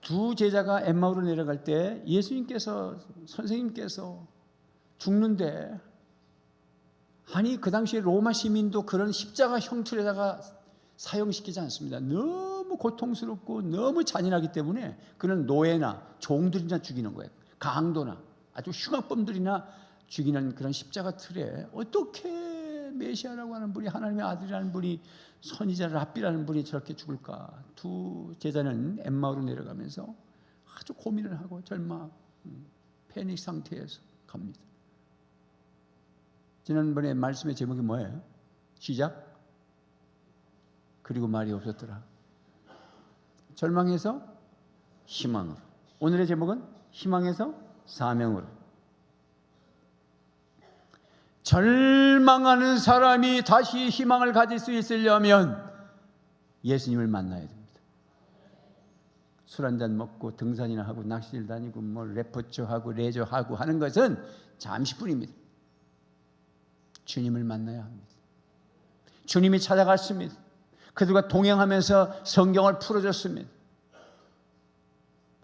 두 제자가 엠마오로 내려갈 때 예수님께서, 선생님께서 죽는데, 아니 그 당시에 로마 시민도 그런 십자가 형틀에다가 사형시키지 않습니다. 너무 고통스럽고 너무 잔인하기 때문에 그는 노예나 종들이나 죽이는 거예요. 강도나 아주 흉악범들이나 죽이는 그런 십자가 틀에 어떻게 메시아라고 하는 분이, 하나님의 아들이라는 분이, 선지자 랍비라는 분이 저렇게 죽을까. 두 제자는 엠마오로 내려가면서 아주 고민을 하고 절망, 패닉 상태에서 갑니다. 지난번에 말씀의 제목이 뭐예요? 시작? 그리고 말이 없었더라. 절망에서 희망으로. 오늘의 제목은 희망에서 사명으로. 절망하는 사람이 다시 희망을 가질 수 있으려면 예수님을 만나야 됩니다. 술 한잔 먹고 등산이나 하고 낚시를 다니고 뭐 레포츠 하고 레저 하고 하는 것은 잠시뿐입니다. 주님을 만나야 합니다. 주님이 찾아갔습니다. 그들과 동행하면서 성경을 풀어줬습니다.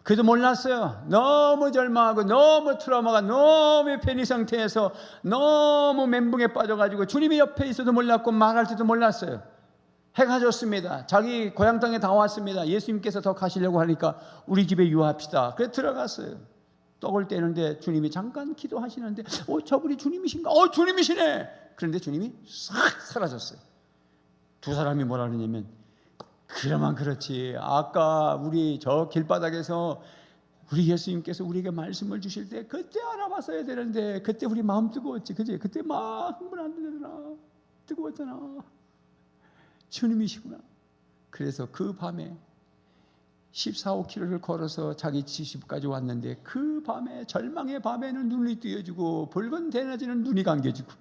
그도 몰랐어요. 너무 절망하고 너무 트라우마가 너무 패닉 상태에서 너무 멘붕에 빠져가지고 주님이 옆에 있어도 몰랐고 말할 때도 몰랐어요. 해가 졌습니다. 자기 고향 땅에 다 왔습니다. 예수님께서 더 가시려고 하니까 우리 집에 유합시다. 그래서 들어갔어요. 떡을 떼는데 주님이 잠깐 기도하시는데 저분이 주님이신가? 주님이시네. 그런데 주님이 싹 사라졌어요. 두 사람이 뭐라 그러냐면, 그러면 그렇지, 아까 우리 저 길바닥에서 우리 예수님께서 우리에게 말씀을 주실 때 그때 알아봤어야 되는데 그때 우리 마음 뜨거웠지, 그지? 그때 막 흥분 안 되더라. 뜨거웠잖아. 주님이시구나. 그래서 그 밤에 14, 15km를 걸어서 자기 집까지 왔는데 그 밤에, 절망의 밤에는 눈이 뜨여지고 붉은 대낮에는 눈이 감겨지고,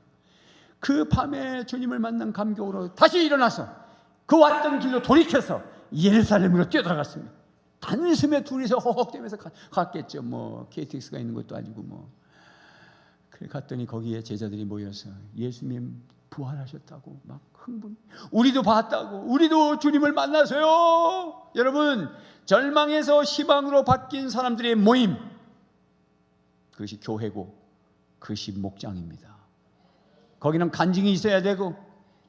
그 밤에 주님을 만난 감격으로 다시 일어나서 그 왔던 길로 돌이켜서 예루살렘으로 뛰어들어갔습니다. 단숨에 둘이서 허헉대면서 갔겠죠. 뭐 KTX가 있는 것도 아니고 뭐. 그래 갔더니 거기에 제자들이 모여서 예수님 부활하셨다고 막 흥분. 우리도 봤다고, 우리도 주님을 만나서요. 여러분, 절망에서 희망으로 바뀐 사람들의 모임, 그것이 교회고 그것이 목장입니다. 거기는 간증이 있어야 되고,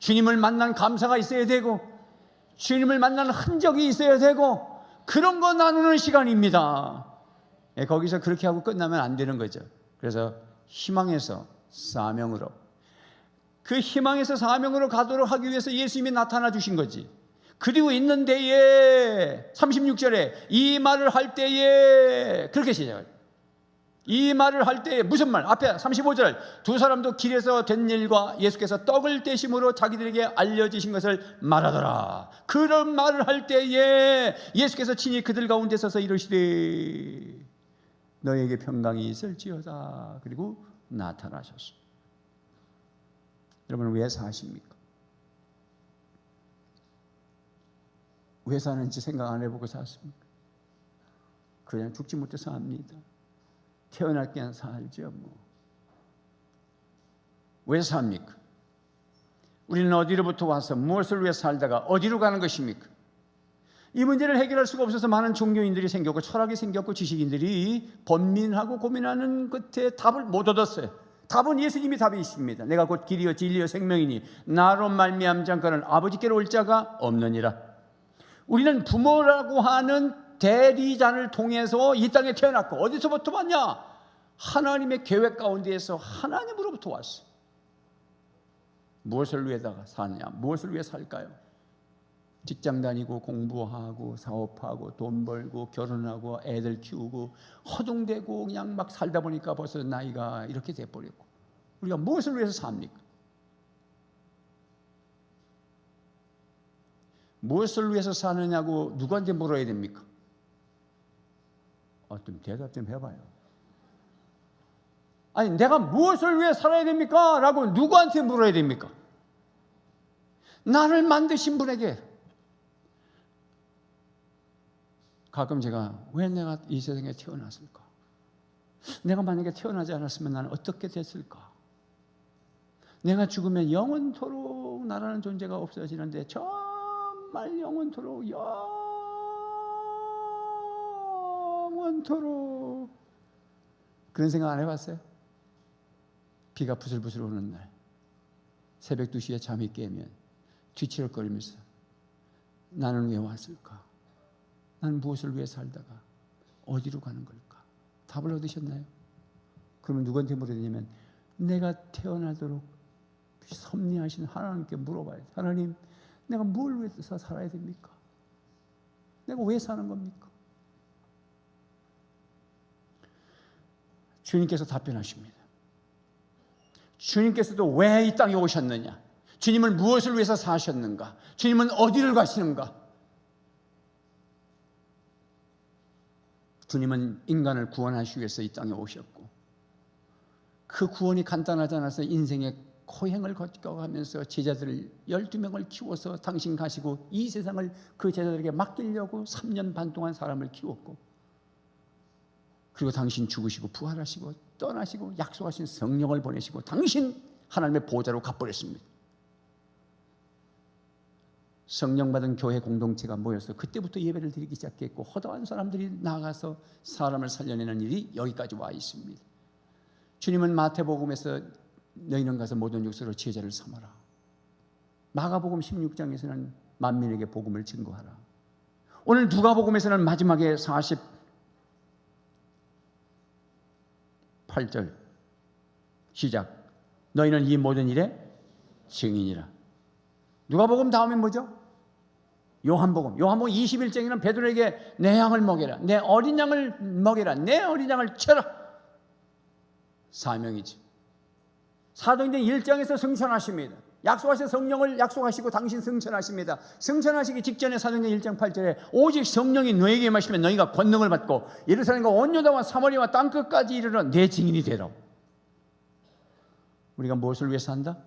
주님을 만난 감사가 있어야 되고, 주님을 만난 흔적이 있어야 되고, 그런 거 나누는 시간입니다. 거기서 그렇게 하고 끝나면 안 되는 거죠. 그래서 희망에서 사명으로, 그 희망에서 사명으로 가도록 하기 위해서 예수님이 나타나 주신 거지. 그리고 있는 데에 36절에 이 말을 할 때에, 그렇게 시작해요. 이 말을 할 때에 무슨 말? 앞에 35절, 두 사람도 길에서 된 일과 예수께서 떡을 떼심으로 자기들에게 알려주신 것을 말하더라. 그런 말을 할 때에 예수께서 친히 그들 가운데 서서 이르시되 너에게 평강이 있을지어다. 그리고 나타나셨습니다. 여러분, 왜 사십니까? 왜 사는지 생각 안 해보고 샀습니까? 그냥 죽지 못해서 삽니다. 태어날 때는 살죠 뭐. 왜 삽니까? 우리는 어디로부터 와서 무엇을 위해 살다가 어디로 가는 것입니까? 이 문제를 해결할 수가 없어서 많은 종교인들이 생겼고 철학이 생겼고 지식인들이 번민하고 고민하는 끝에 답을 못 얻었어요. 답은 예수님이 답이 있습니다. 내가 곧 길이요 진리요 생명이니 나로 말미암지 않고는 아버지께로 올 자가 없느니라. 우리는 부모라고 하는 대리자를 통해서 이 땅에 태어났고, 어디서부터 왔냐? 하나님의 계획 가운데에서 하나님으로부터 왔어. 무엇을 위해다가 사느냐? 무엇을 위해 살까요? 직장 다니고 공부하고 사업하고 돈 벌고 결혼하고 애들 키우고 허둥대고 그냥 막 살다 보니까 벌써 나이가 이렇게 돼버렸고, 우리가 무엇을 위해서 삽니까? 무엇을 위해서 사느냐고 누구한테 물어야 됩니까? 좀 대답 좀 해봐요. 아니, 내가 무엇을 위해 살아야 됩니까? 라고 누구한테 물어야 됩니까? 나를 만드신 분에게. 가끔 제가 왜 내가 이 세상에 태어났을까? 내가 만약에 태어나지 않았으면 나는 어떻게 됐을까? 내가 죽으면 영원토록 나라는 존재가 없어지는데 정말 영원토록 영원토록. 그런 생각 안 해봤어요? 비가 부슬부슬 오는 날 새벽 2시에 잠이 깨면 뒤치럭거리면서 나는 왜 왔을까? 나는 무엇을 위해 살다가 어디로 가는 걸까? 답을 얻으셨나요? 그러면 누구한테 물어야 되냐면 내가 태어나도록 섭리하신 하나님께 물어봐야 돼. 하나님, 내가 뭘 위해서 살아야 됩니까? 내가 왜 사는 겁니까? 주님께서 답변하십니다. 주님께서도 왜 이 땅에 오셨느냐? 주님은 무엇을 위해서 사셨는가? 주님은 어디를 가시는가? 주님은 인간을 구원하시기 위해서 이 땅에 오셨고, 그 구원이 간단하지 않아서 인생의 고행을 거쳐가면서 제자들을 12명을 키워서 당신 가시고 이 세상을 그 제자들에게 맡기려고 3년 반 동안 사람을 키웠고, 그리고 당신 죽으시고 부활하시고 떠나시고 약속하신 성령을 보내시고 당신 하나님의 보좌로 가버렸습니다. 성령 받은 교회 공동체가 모여서 그때부터 예배를 드리기 시작했고, 허다한 사람들이 나가서 사람을 살려내는 일이 여기까지 와 있습니다. 주님은 마태복음에서 너희는 가서 모든 족속으로 제자를 삼아라. 마가복음 16장에서는 만민에게 복음을 증거하라. 오늘 누가복음에서는 마지막에 48절 시작. 너희는 이 모든 일에 증인이라. 누가복음 다음에 뭐죠? 요한복음 21장에는 베드로에게 내 양을 먹여라, 내 어린 양을 먹여라, 내 어린 양을 쳐라. 사명이지. 사도행전 1장에서 승천하십니다. 약속하신 성령을 약속하시고 당신 승천하십니다. 승천하시기 직전에 사도행전 1장 8절에 오직 성령이 너에게 임하시면 너희가 권능을 받고 예루살렘과 온 유다와 사마리아와 땅끝까지 이르러 내 증인이 되라. 우리가 무엇을 위해서 한다?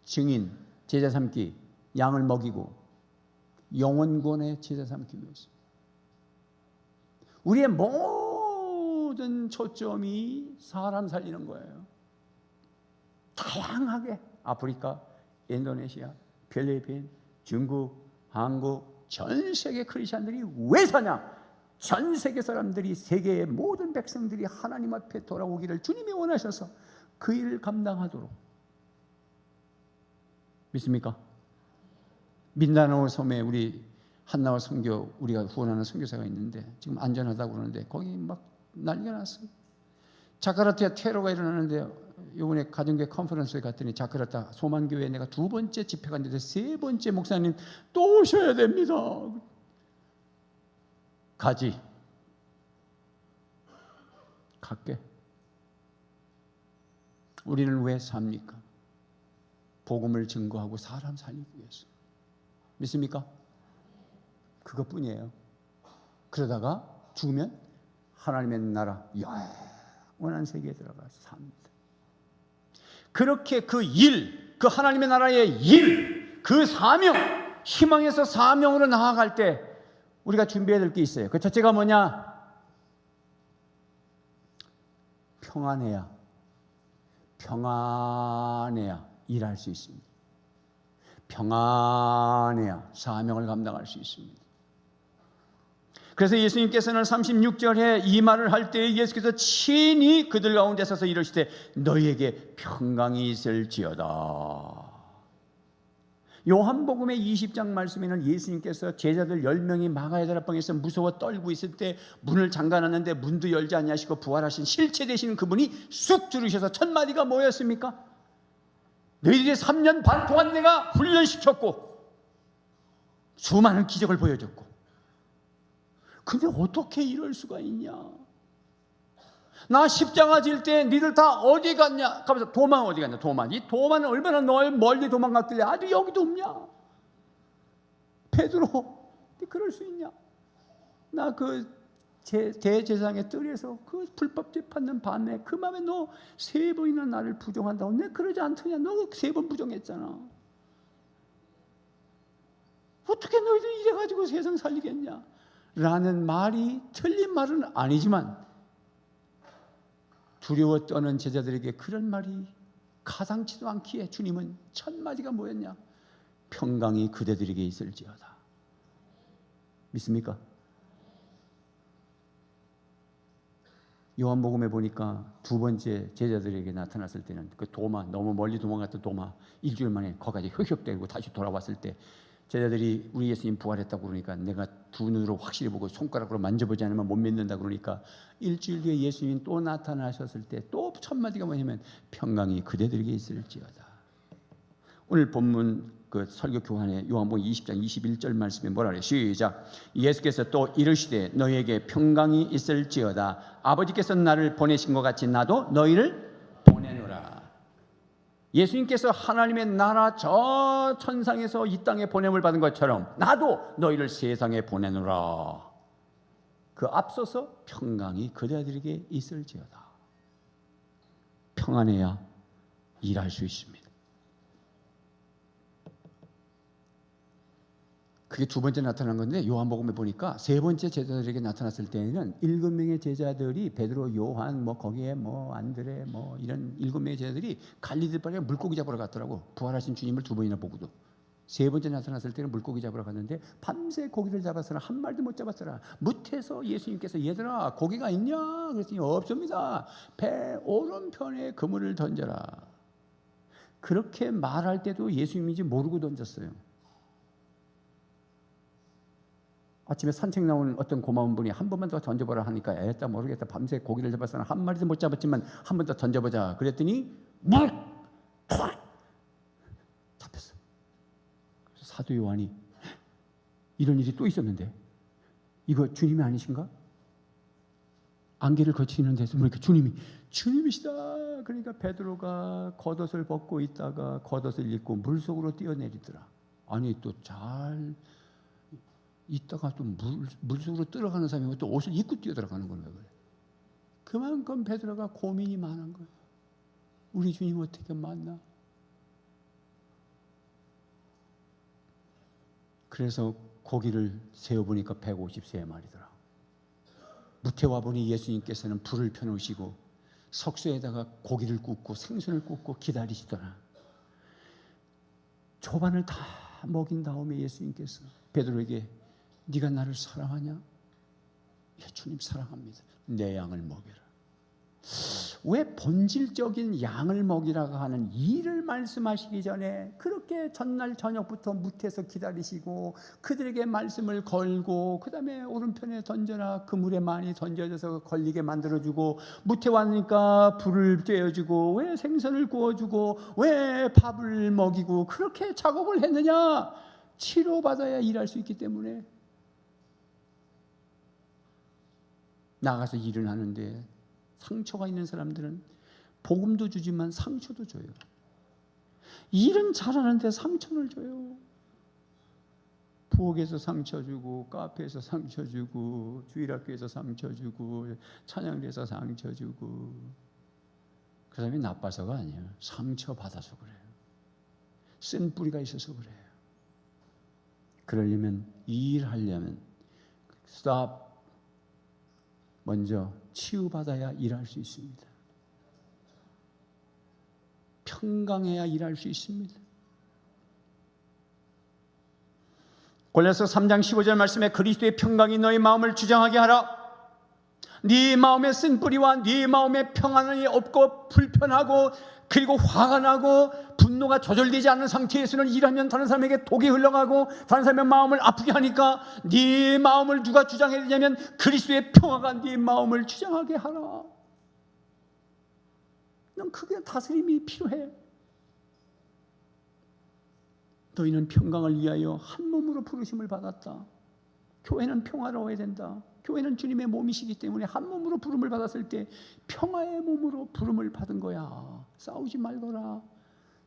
증인, 제자 삼기, 양을 먹이고 영원 구원의 제자 삼기 위해서. 우리의 모든 초점이 사람 살리는 거예요. 다양하게 아프리카, 인도네시아, 필리핀, 중국, 한국, 전 세계 크리스천들이 왜 사냐? 전 세계 사람들이, 세계의 모든 백성들이 하나님 앞에 돌아오기를 주님이 원하셔서 그 일을 감당하도록. 믿습니까? 민다나오 섬에 우리 한나와 선교, 우리가 후원하는 선교사가 있는데 지금 안전하다고 그러는데 거기 막 난리가 났어요. 자카르타에 테러가 일어나는데 이번에 가정교회 컨퍼런스에 갔더니 자카르타 소만교회에 내가 2번째 집회 갔는데 3번째 목사님 또 오셔야 됩니다. 가지. 갈게. 우리는 왜 삽니까? 복음을 증거하고 사람 살리기 위해서. 믿습니까? 그것뿐이에요. 그러다가 죽으면 하나님의 나라 영원한 세계에 들어가서 삽니다. 그렇게 그 일, 그 하나님의 나라의 일, 그 사명, 희망에서 사명으로 나아갈 때 우리가 준비해야 될 게 있어요. 그 첫째가 뭐냐? 평안해야 일할 수 있습니다. 평안해야 사명을 감당할 수 있습니다. 그래서 예수님께서는 36절에 이 말을 할 때 예수께서 친히 그들 가운데 서서 이르시되 너희에게 평강이 있을지어다. 요한복음의 20장 말씀에는 예수님께서 제자들 10명이 마가의 다락방에서 무서워 떨고 있을 때 문을 잠가놨는데 문도 열지 않냐시고 부활하신 실체 되시는 그분이 쑥 들으셔서 첫 마디가 뭐였습니까? 너희들이 3년 반 동안 내가 훈련시켰고 수많은 기적을 보여줬고 근데 어떻게 이럴 수가 있냐? 나 십자가 질 때 니들 다 어디 갔냐? 가면서 도망 어디 갔냐? 도망. 이 도망은 얼마나 멀리 도망갔길래 아주 여기도 없냐? 베드로, 그럴 수 있냐? 나 그 대제사장의 뜰에서 그 불법 재판는 밤에 그 맘에 너 3번이나 나를 부정한다고. 내 그러지 않더냐? 너 3번 부정했잖아. 어떻게 너희들 이래가지고 세상 살리겠냐? 라는 말이 틀린 말은 아니지만 두려워 떠는 제자들에게 그런 말이 가당치도 않기에 주님은 첫 마디가 뭐였냐? 평강이 그대들에게 있을지어다. 믿습니까? 요한복음에 보니까 두 번째 제자들에게 나타났을 때는 그 도마, 너무 멀리 도망갔던 도마, 일주일 만에 거기까지 흑역되고 다시 돌아왔을 때 제자들이 우리 예수님 부활했다고 그러니까 내가 두 눈으로 확실히 보고 손가락으로 만져보지 않으면 못 믿는다 그러니까 일주일 뒤에 예수님 또 나타나셨을 때 또 첫 마디가 뭐냐면 평강이 그대들에게 있을지어다. 오늘 본문 그 설교 교환에 요한복음 20장 21절 말씀에 뭐라 그래요? 시작. 예수께서 또 이르시되 너희에게 평강이 있을지어다. 아버지께서 나를 보내신 것 같이 나도 너희를 보내노라. 예수님께서 하나님의 나라 저 천상에서 이 땅에 보냄을 받은 것처럼 나도 너희를 세상에 보내노라. 그 앞서서 평강이 그대들에게 있을지어다. 평안해야 일할 수 있습니다. 그게 두 번째 나타난 건데 요한복음에 보니까 세 번째 제자들에게 나타났을 때에는 7명의 제자들이 베드로, 요한, 거기에 안드레, 이런 7명의 제자들이 갈릴리바에 물고기 잡으러 갔더라고. 부활하신 주님을 두 번이나 보고도. 세 번째 나타났을 때는 물고기 잡으러 갔는데 밤새 고기를 잡았으나 한 마리도 못 잡았더라. 무태서 예수님께서 얘들아 고기가 있냐? 그랬더니 없습니다. 배 오른편에 그물을 던져라. 그렇게 말할 때도 예수님인지 모르고 던졌어요. 아침에 산책 나오는 어떤 고마운 분이 한 번만 더 던져보라 하니까 애다 모르겠다. 밤새 고기를 잡았으나 한 마리도 못 잡았지만 한 번 더 던져보자. 그랬더니 탁 잡혔어. 그래서 사도 요한이 이런 일이 또 있었는데 이거 주님이 아니신가? 안개를 거치는 데서 보니까 주님이시다. 그러니까 베드로가 겉옷을 벗고 있다가 겉옷을 입고 물속으로 뛰어내리더라. 아니 또 잘 있다가 또 물속으로 들어가는 사람이 또 옷을 입고 뛰어들어가는 거예요. 그만큼 베드로가 고민이 많은 거예요. 우리 주님 어떻게 만나? 그래서 고기를 세어보니까 153마리더라. 무태와 보니 예수님께서는 불을 펴놓으시고 석쇠에다가 고기를 굽고 생선을 굽고 기다리시더라. 조반을 다 먹인 다음에 예수님께서 베드로에게 네가 나를 사랑하냐? 예, 주님 사랑합니다. 내 양을 먹여라. 왜 본질적인 양을 먹이라고 하는 일을 말씀하시기 전에 그렇게 전날 저녁부터 무태서 기다리시고 그들에게 말씀을 걸고 그 다음에 오른편에 던져라. 그물에 많이 던져져서 걸리게 만들어주고 무태 왔으니까 불을 쬐어주고 왜 생선을 구워주고 왜 밥을 먹이고 그렇게 작업을 했느냐? 치료받아야 일할 수 있기 때문에. 나가서 일을 하는데 상처가 있는 사람들은 복음도 주지만 상처도 줘요. 일은 잘하는데 상처를 줘요. 부엌에서 상처 주고 카페에서 상처 주고 주일학교에서 상처 주고 찬양대에서 상처 주고 그 사람이 나빠서가 아니에요. 상처받아서 그래요. 쓴 뿌리가 있어서 그래요. 그러려면 일하려면 stop. 먼저 치유받아야 일할 수 있습니다. 평강해야 일할 수 있습니다. 골로새 3장 15절 말씀에 그리스도의 평강이 너희 마음을 주장하게 하라. 네 마음에 쓴 뿌리와 네 마음에 평안이 없고 불편하고 그리고 화가 나고 분노가 조절되지 않는 상태에서는 일하면 다른 사람에게 독이 흘러가고 다른 사람의 마음을 아프게 하니까 네 마음을 누가 주장해야 되냐면 그리스도의 평화가 네 마음을 주장하게 하라. 넌 그게 다스림이 필요해. 너희는 평강을 위하여 한 몸으로 부르심을 받았다. 교회는 평화로워야 된다. 교회는 주님의 몸이시기 때문에 한 몸으로 부름을 받았을 때 평화의 몸으로 부름을 받은 거야. 싸우지 말거라.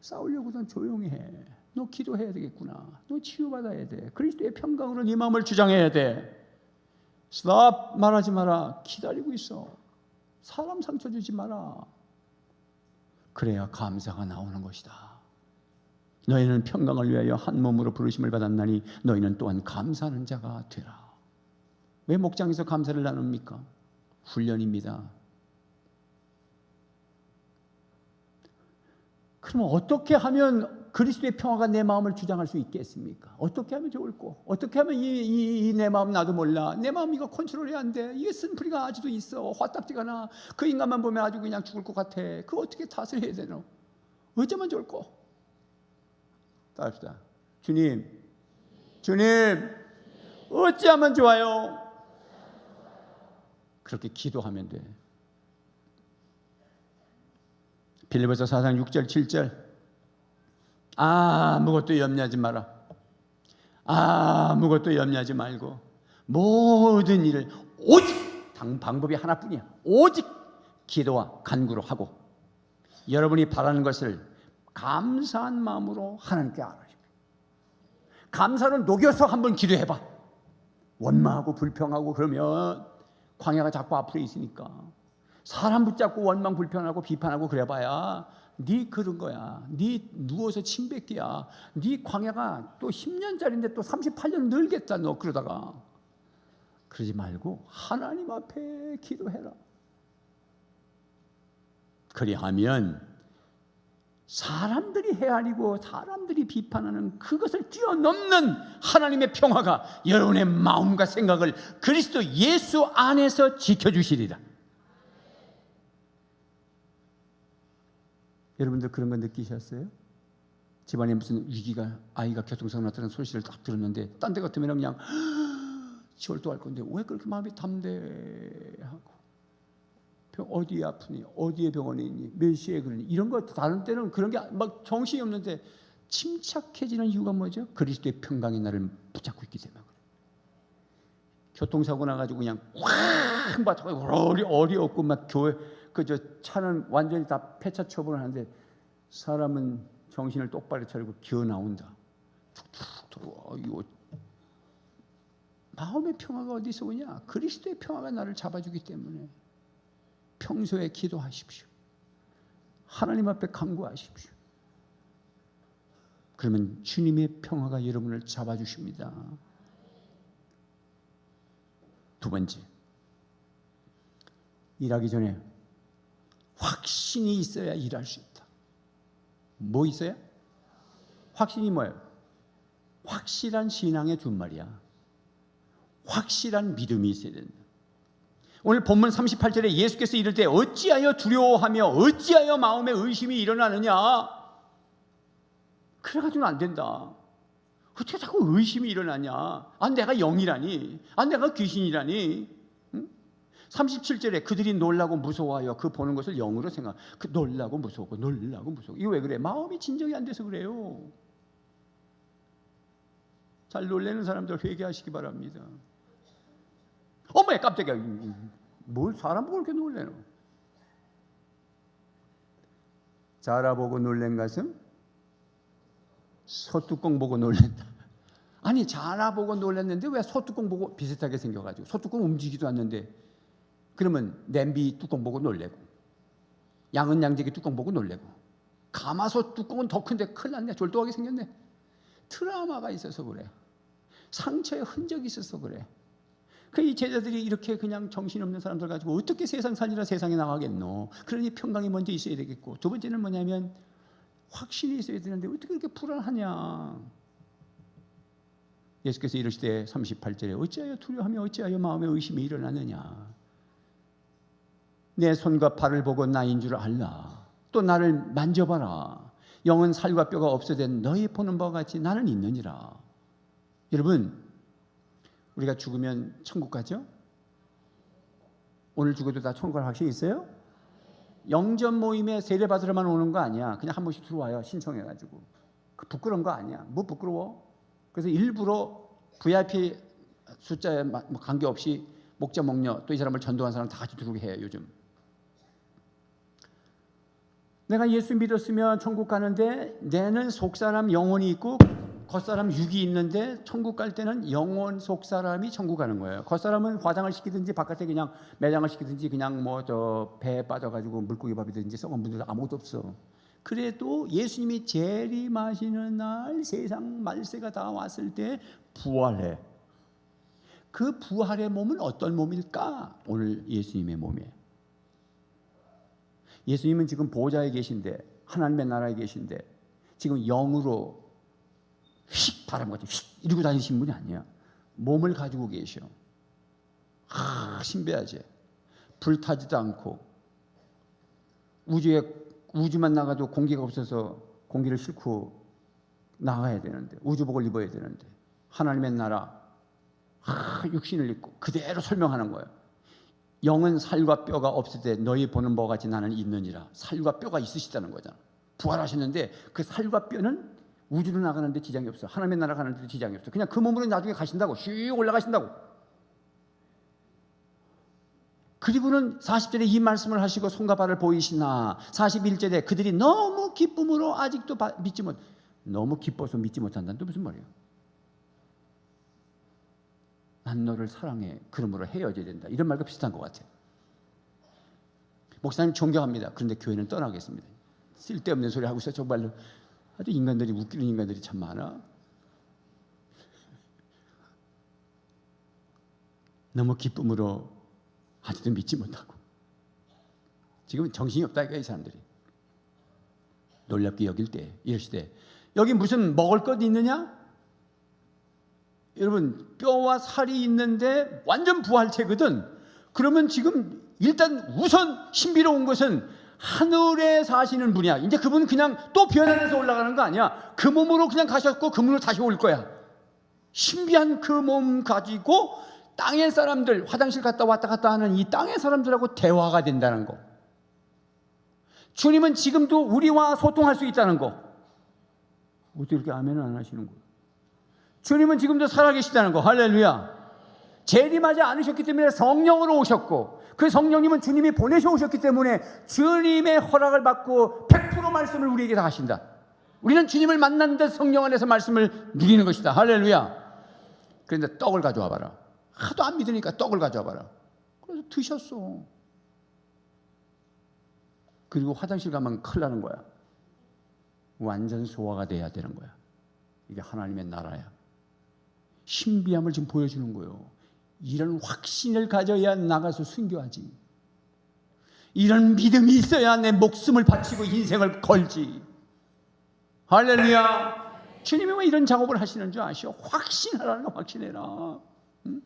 싸우려고는 조용히 해. 너 기도해야 되겠구나. 너 치유받아야 돼. 그리스도의 평강으로 네 마음을 주장해야 돼. 스탑. 말하지 마라. 기다리고 있어. 사람 상처 주지 마라. 그래야 감사가 나오는 것이다. 너희는 평강을 위하여 한 몸으로 부르심을 받았나니 너희는 또한 감사하는 자가 되라. 왜 목장에서 감사를 나눕니까? 훈련입니다. 그러면 어떻게 하면 그리스도의 평화가 내 마음을 주장할 수 있겠습니까? 어떻게 하면 좋을꼬? 어떻게 하면 이 내 마음 나도 몰라. 내 마음 이거 컨트롤이 안 돼. 이게 쓴풀이가 아직도 있어. 화딱지가 나. 그 인간만 보면 아주 그냥 죽을 것 같아. 그거 어떻게 다스려야 되노? 어쩌면 좋을꼬? 따릅시다. 주님, 어찌하면 좋아요? 그렇게 기도하면 돼. 빌립보서 4장 6절 7절. 아무것도 염려하지 마라. 아무것도 염려하지 말고 모든 일을 오직 방법이 하나뿐이야. 오직 기도와 간구로 하고 여러분이 바라는 것을 감사한 마음으로 하나님께 알아주십시오. 감사로 녹여서 한번 기도해봐. 원망하고 불평하고 그러면 광야가 자꾸 앞으로 있으니까 사람 붙잡고 원망 불평하고 비판하고 그래봐야 네 그런 거야. 네 누워서 침 뱉기야. 네 광야가 또 10년짜리인데 또 38년 늘겠다 너 그러다가. 그러지 말고 하나님 앞에 기도해라. 그리하면 사람들이 헤아리고 사람들이 비판하는 그것을 뛰어넘는 하나님의 평화가 여러분의 마음과 생각을 그리스도 예수 안에서 지켜주시리라. 여러분들 그런 거 느끼셨어요? 집안에 무슨 위기가, 아이가 교통사고 났다는 소식을 딱 들었는데 딴 데 같으면 그냥 절도할 건데 왜 그렇게 마음이 담대하고 어디에 아프니, 어디에 병원에 있니, 몇 시에 그러니, 이런 거 다른 때는 그런 게 막 정신이 없는데 침착해지는 이유가 뭐죠? 그리스도의 평강이 나를 붙잡고 있기 때문에 그래요. 교통사고 나가지고 그냥 확 맞춰 어리없고 막 교회 그저 차는 완전히 다 폐차 처분을 하는데 사람은 정신을 똑바로 차리고 기어 나온다. 툭툭 들어와. 이거 마음의 평화가 어디서 오냐? 그리스도의 평화가 나를 잡아주기 때문에 평소에 기도하십시오. 하나님 앞에 간구하십시오. 그러면 주님의 평화가 여러분을 잡아주십니다. 두 번째, 일하기 전에 확신이 있어야 일할 수 있다. 뭐 있어야? 확신이 뭐예요? 확실한 신앙의 준말이야. 확실한 믿음이 있어야 된다. 오늘 본문 38절에 예수께서 이를 때 어찌하여 두려워하며 어찌하여 마음에 의심이 일어나느냐. 그래가지고는 안 된다. 어떻게 자꾸 의심이 일어나냐. 내가 영이라니, 내가 귀신이라니. 37절에 그들이 놀라고 무서워하여 그 보는 것을 영으로 생각. 놀라고 무서워. 이거 왜 그래? 마음이 진정이 안 돼서 그래요. 잘 놀래는 사람들 회개하시기 바랍니다. 어머야 깜짝이야. 뭘 사람 보고 그렇게 놀래노? 자라보고 놀란 가슴 소뚜껑 보고 놀란다. 아니 자라보고 놀랐는데 왜 소뚜껑 보고 비슷하게 생겨가지고 소뚜껑 움직이지도 않는데 그러면 냄비 뚜껑 보고 놀래고 양은 양재기 뚜껑 보고 놀래고 가마솥 뚜껑은 더 큰데 큰일 났네. 졸도하게 생겼네. 트라우마가 있어서 그래. 상처의 흔적이 있어서 그래. 이 제자들이 이렇게 그냥 정신없는 사람들 가지고 어떻게 세상 살리라 세상에 나가겠노. 그러니 평강이 먼저 있어야 되겠고 두 번째는 뭐냐면 확신이 있어야 되는데 어떻게 그렇게 불안하냐. 예수께서 이르시되 38절에 어찌하여 두려워하며 어찌하여 마음에 의심이 일어나느냐. 내 손과 발을 보고 나인 줄 알라. 또 나를 만져봐라. 영은 살과 뼈가 없어된 너희 보는 바와 같이 나는 있느니라. 여러분 우리가 죽으면 천국 가죠? 오늘 죽어도 다 천국 갈 확신이 있어요? 영전 모임에 세례 받으러만 오는 거 아니야. 그냥 한 번씩 들어와요. 신청해가지고. 부끄러운 거 아니야. 뭐 부끄러워? 그래서 일부러 VIP 숫자에 관계없이 목자 목녀 또 이 사람을 전도한 사람 다 같이 들어오게 해요. 요즘 내가 예수 믿었으면 천국 가는데 내는 속사람 영혼이 있고 겉사람 육이 있는데 천국 갈 때는 영혼 속사람이 천국 가는 거예요. 겉사람은 화장을 시키든지 바깥에 그냥 매장을 시키든지 그냥 배에 빠져가지고 물고기 밥이든지 썩은 분들 아무것도 없어. 그래도 예수님이 재림하시는 날 세상 말세가 다 왔을 때 부활해. 그 부활의 몸은 어떤 몸일까? 오늘 예수님의 몸에. 예수님은 지금 보좌에 계신데 하나님의 나라에 계신데 지금 영으로 휙 바람같이 휙 이러고 다니신 분이 아니야. 몸을 가지고 계셔. 신비하지. 불타지도 않고 우주만 나가도 공기가 없어서 공기를 싣고 나가야 되는데, 우주복을 입어야 되는데, 하나님의 나라 육신을 입고 그대로 설명하는 거예요. 영은 살과 뼈가 없을 때 너희 보는 바와 같이 나는 있느니라. 살과 뼈가 있으시다는 거잖아. 부활하셨는데 그 살과 뼈는 우주로 나가는데 지장이 없어. 하나님의 나라 가는데 지장이 없어. 그냥 그 몸으로 나중에 가신다고. 슉 올라가신다고. 그리고는 40절에 이 말씀을 하시고 손과 발을 보이시나, 41절에 그들이 너무 기쁨으로 아직도 믿지 못, 너무 기뻐서 믿지 못한다는 또 무슨 말이에요? 난 너를 사랑해. 그러므로 헤어져야 된다. 이런 말과 비슷한 것 같아요. 목사님 존경합니다. 그런데 교회는 떠나겠습니다. 쓸데없는 소리 하고 있어. 정말로 아주 인간들이, 웃기는 인간들이 참 많아. 너무 기쁨으로 아직도 믿지 못하고 지금 정신이 없다 이거야. 이 사람들이 놀랍게 여길 때, 이러시되 여기 무슨 먹을 것 있느냐? 여러분, 뼈와 살이 있는데 완전 부활체거든. 그러면 지금 일단 우선 신비로운 것은 하늘에 사시는 분이야. 이제 그분은 그냥 또 변화해서 올라가는 거 아니야. 그 몸으로 그냥 가셨고 그 몸으로 다시 올 거야. 신비한 그 몸 가지고 땅의 사람들, 화장실 갔다 왔다 갔다 하는 이 땅의 사람들하고 대화가 된다는 거. 주님은 지금도 우리와 소통할 수 있다는 거. 어떻게 이렇게 아멘을 안 하시는 거예요? 주님은 지금도 살아계시다는 거. 할렐루야. 재림하지 않으셨기 때문에 성령으로 오셨고, 그 성령님은 주님이 보내셔 오셨기 때문에 주님의 허락을 받고 100% 말씀을 우리에게 다 하신다. 우리는 주님을 만난 데 성령 안에서 말씀을 누리는 것이다. 할렐루야. 그런데 떡을 가져와 봐라. 하도 안 믿으니까 떡을 가져와 봐라. 그래서 드셨어. 그리고 화장실 가면 큰일 나는 거야. 완전 소화가 돼야 되는 거야. 이게 하나님의 나라야. 신비함을 지금 보여주는 거예요. 이런 확신을 가져야 나가서 순교하지. 이런 믿음이 있어야 내 목숨을 바치고 인생을 걸지. 할렐루야. 주님이 왜 이런 작업을 하시는 줄 아시오? 확신하라는 거. 확신해라. 응?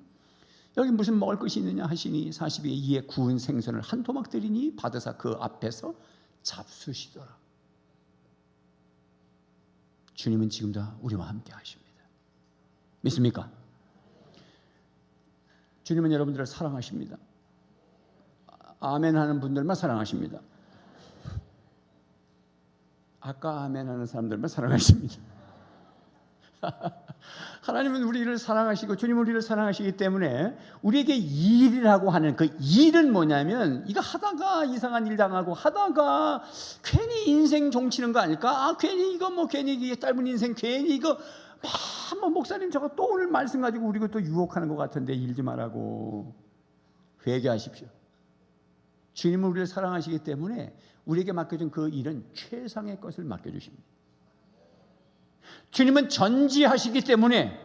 여기 무슨 먹을 것이 있느냐 하시니 42에 이에 구운 생선을 한 토막 드리니 받으사 그 앞에서 잡수시더라. 주님은 지금도 우리와 함께 하십니다. 믿습니까? 주님은 여러분들을 사랑하십니다. 아멘 하는 분들만 사랑하십니다. 아까 아멘 하는 사람들만 사랑하십니다. 하나님은 우리를 사랑하시고 주님은 우리를 사랑하시기 때문에 우리에게 일이라고 하는 그 일은 뭐냐면, 이거 하다가 이상한 일 당하고 하다가 괜히 인생 종치는 거 아닐까? 괜히 이거 괜히 이게 짧은 인생 괜히 이거 뭐 목사님 저거 또 오늘 말씀 가지고 우리 또 유혹하는 것 같은데 일 좀 하라고. 회개하십시오. 주님은 우리를 사랑하시기 때문에 우리에게 맡겨준 그 일은 최상의 것을 맡겨주십니다. 주님은 전지하시기 때문에,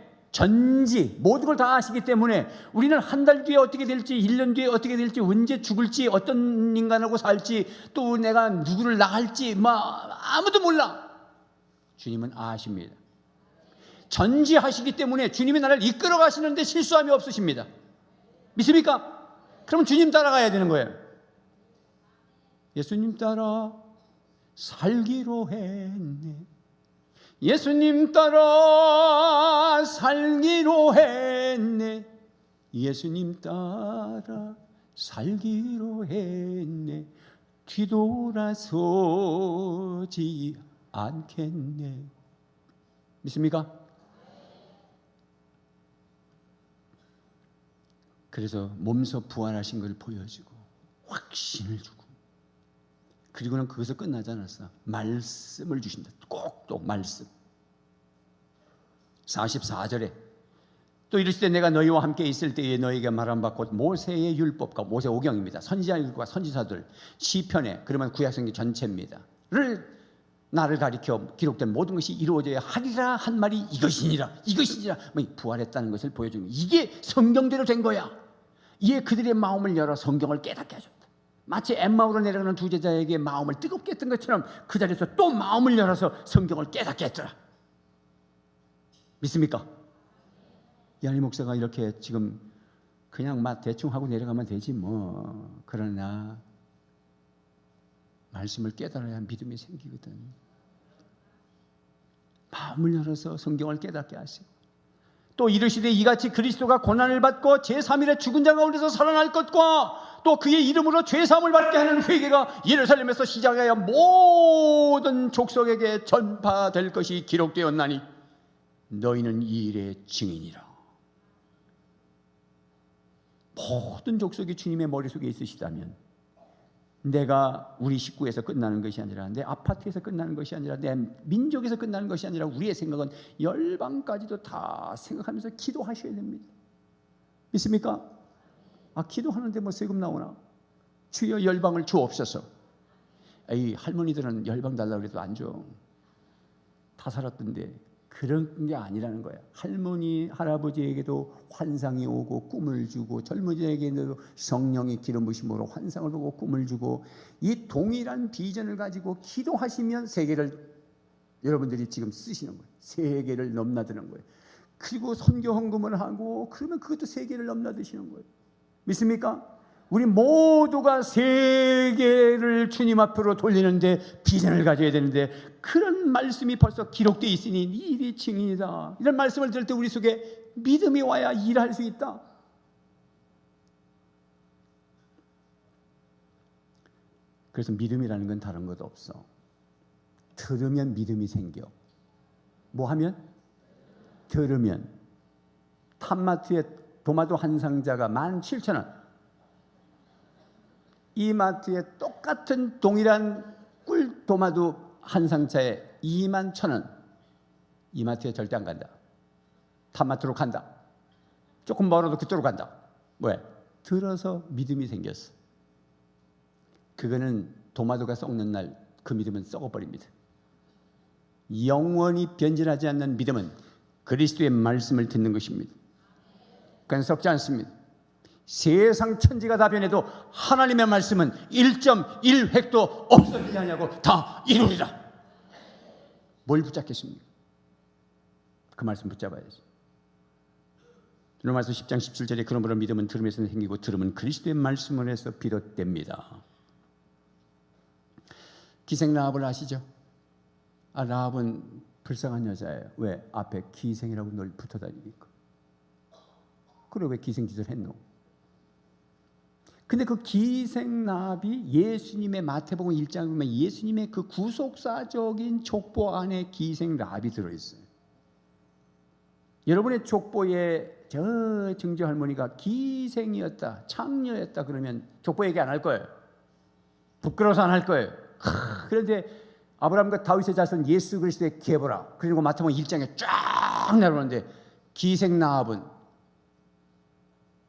모든 걸 다 아시기 때문에 우리는 한 달 뒤에 어떻게 될지, 1년 뒤에 어떻게 될지, 언제 죽을지, 어떤 인간하고 살지, 또 내가 누구를 낳을지 아무도 몰라. 주님은 아십니다. 전지하시기 때문에 주님이 나를 이끌어 가시는데 실수함이 없으십니다. 믿습니까? 그럼 주님 따라가야 되는 거예요. 예수님 따라 살기로 했네. 예수님 따라 살기로 했네. 예수님 따라 살기로 했네. 뒤돌아서지 않겠네. 믿습니까? 그래서 몸소 부활하신 걸 보여주고 확신을 주고, 그리고는 거기서 끝나지 않았어. 말씀을 주신다. 꼭꼭 말씀. 44절에 또 이르시되 내가 너희와 함께 있을 때에 너희에게 말한 바 곧 모세의 율법과 모세오경입니다. 선지자 율법과 선지자들, 시편에, 그러면 구약성경 전체입니다. 를 나를 가리켜 기록된 모든 것이 이루어져야 하리라 한 말이 이것이니라. 부활했다는 것을 보여주는, 이게 성경대로 된 거야. 이에 그들의 마음을 열어 성경을 깨닫게 하셨다. 마치 엠마오로 내려가는 두 제자에게 마음을 뜨겁게 했던 것처럼 그 자리에서 또 마음을 열어서 성경을 깨닫게 했더라. 믿습니까? 이한희 목사가 이렇게 지금 그냥 막 대충 하고 내려가면 되지 뭐. 그러나 말씀을 깨달아야 믿음이 생기거든. 마음을 열어서 성경을 깨닫게 하시고 또 이르시되 이같이 그리스도가 고난을 받고 제3일에 죽은 자 가운데서 살아날 것과 또 그의 이름으로 죄사함을 받게 하는 회개가 예루살렘에서 시작하여 모든 족속에게 전파될 것이 기록되었나니 너희는 이 일의 증인이라. 모든 족속이 주님의 머릿속에 있으시다면 내가 우리 식구에서 끝나는 것이 아니라 내 아파트에서 끝나는 것이 아니라 내 민족에서 끝나는 것이 아니라 우리의 생각은 열방까지도 다 생각하면서 기도하셔야 됩니다. 믿습니까? 기도하는데 뭐 세금 나오나? 주여 열방을 주옵소서. 이 할머니들은 열방 달라고 해도 안 줘. 다 살았던데. 그런 게 아니라는 거야. 할머니, 할아버지에게도 환상이 오고 꿈을 주고 젊은이에게도 성령의 기름 부심으로 환상을 보고 꿈을 주고 이 동일한 비전을 가지고 기도하시면 세계를 여러분들이 지금 쓰시는 거예요. 세계를 넘나드는 거예요. 그리고 선교 헌금을 하고 그러면 그것도 세계를 넘나드시는 거예요. 믿습니까? 우리 모두가 세계를 주님 앞으로 돌리는데 비전을 가져야 되는데 그런 말씀이 벌써 기록되어 있으니 이 일이 증인이다. 이런 말씀을 들을 때 우리 속에 믿음이 와야 일할 수 있다. 그래서 믿음이라는 건 다른 것도 없어. 들으면 믿음이 생겨. 뭐 하면? 들으면. 탑마트에 도마도 한 상자가 17,000원. 이 마트에 똑같은 동일한 꿀 도마도 한 상자에 21,000원. 이 마트에 절대 안 간다. 탑마트로 간다. 조금 멀어도 그쪽으로 간다. 왜? 들어서 믿음이 생겼어. 그거는 도마도가 썩는 날 그 믿음은 썩어버립니다. 영원히 변질하지 않는 믿음은 그리스도의 말씀을 듣는 것입니다. 그건 썩지 않습니다. 세상 천지가 다 변해도 하나님의 말씀은 1.1획도 없어지지 않냐고 다 이루리라. 뭘 붙잡겠습니까? 그 말씀 붙잡아야지. 로마서 10장 17절에 그러므로 믿음은 들음에서 생기고 들음은 그리스도의 말씀을 해서 비롯됩니다. 기생 라합을 아시죠? 라합은 불쌍한 여자예요. 왜? 앞에 기생이라고 늘 붙어 다니니까. 그래 왜 기생 짓을 했노? 근데 그 기생 라합이 예수님의 마태복음 1장에 보면 예수님의 그 구속사적인 족보 안에 기생 라합이 들어있어요. 여러분의 족보에 저 증조 할머니가 기생이었다, 창녀였다 그러면 족보 얘기 안 할 거예요. 부끄러워서 안 할 거예요. 그런데 아브라함과 다윗의 자손 예수 그리스도의 계보라. 그리고 마태복음 1장에 쫙 나오는데 기생 라합은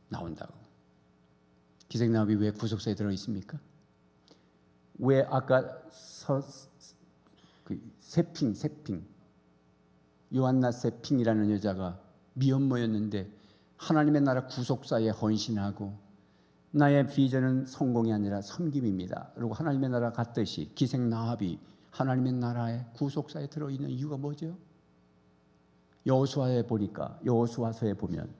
나온다고. 기생 라합이 왜 구속사에 들어 있습니까? 왜 아까 세핑 요한나 세핑이라는 여자가 미혼모였는데 하나님의 나라 구속사에 헌신하고 나의 비전은 성공이 아니라 섬김입니다. 그리고 하나님의 나라 갔듯이 기생 라합이 하나님의 나라의 구속사에 들어있는 이유가 뭐죠? 여호수아에 보니까 여호수아서에 보면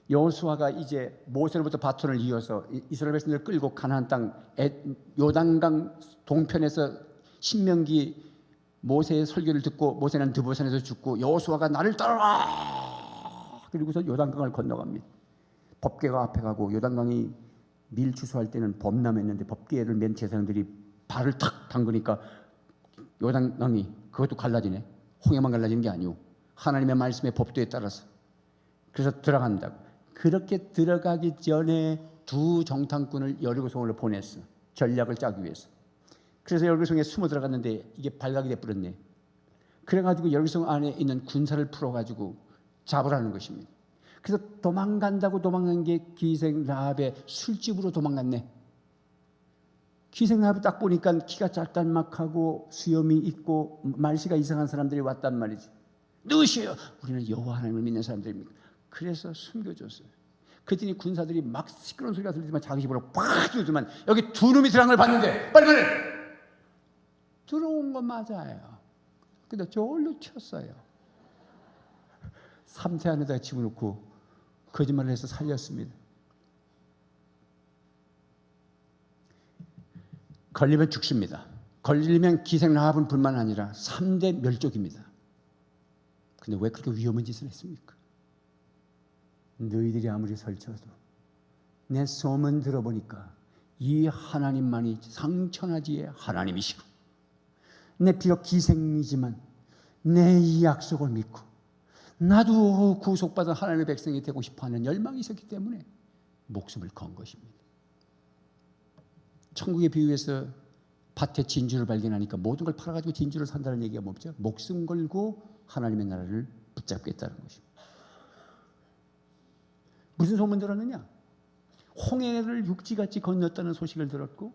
여호수아가 이제 모세로부터 바톤을 이어서 이스라엘 백성들을 끌고 가나안 땅 요단강 동편에서 신명기 모세의 설교를 듣고 모세는 드보산에서 죽고 여호수아가 나를 따라와 그리고서 요단강을 건너갑니다. 법궤가 앞에 가고 요단강이 밀 추수할 때는 범람했는데 법궤를 맨 제사장들이 발을 탁 담그니까 요단강이 그것도 갈라지네. 홍해만 갈라지는 게 아니오. 하나님의 말씀의 법도에 따라서. 그래서 들어간다고. 그렇게 들어가기 전에 두 정탐꾼을 여리고성으로 보냈어. 전략을 짜기 위해서. 그래서 여리고성에 숨어 들어갔는데 이게 발각이 돼버렸네. 그래가지고 여리고성 안에 있는 군사를 풀어가지고 잡으라는 것입니다. 그래서 도망간 게 기생 라합의 술집으로 도망갔네. 기생 라합이 딱 보니까 키가 짤짤막하고 수염이 있고 말씨가 이상한 사람들이 왔단 말이지. 누구시여? 우리는 여호와 하나님을 믿는 사람들입니다. 그래서 숨겨줬어요. 그랬더니 군사들이 막 시끄러운 소리가 들리지만 자기 집으로 팍 들더만 여기 두 놈이 들어간 걸 봤는데 빨리 들어온 거 맞아요. 근데 저울로 쳤어요. 3세 안에다 집어넣고 거짓말을 해서 살렸습니다. 걸리면 죽습니다. 걸리면 기생 라합은 뿐만 아니라 3대 멸족입니다. 근데 왜 그렇게 위험한 짓을 했습니까? 너희들이 아무리 설쳐도 내 소문 들어보니까 이 하나님만이 상천하지의 하나님이시고 내 비록 기생이지만 내 이 약속을 믿고 나도 구속받은 하나님의 백성이 되고 싶어하는 열망이 있었기 때문에 목숨을 건 것입니다. 천국의 비유에서 밭에 진주를 발견하니까 모든 걸 팔아가지고 진주를 산다는 얘기가 뭐죠? 목숨 걸고 하나님의 나라를 붙잡겠다는 것입니다. 무슨 소문 들었느냐? 홍해를 육지같이 건넜다는 소식을 들었고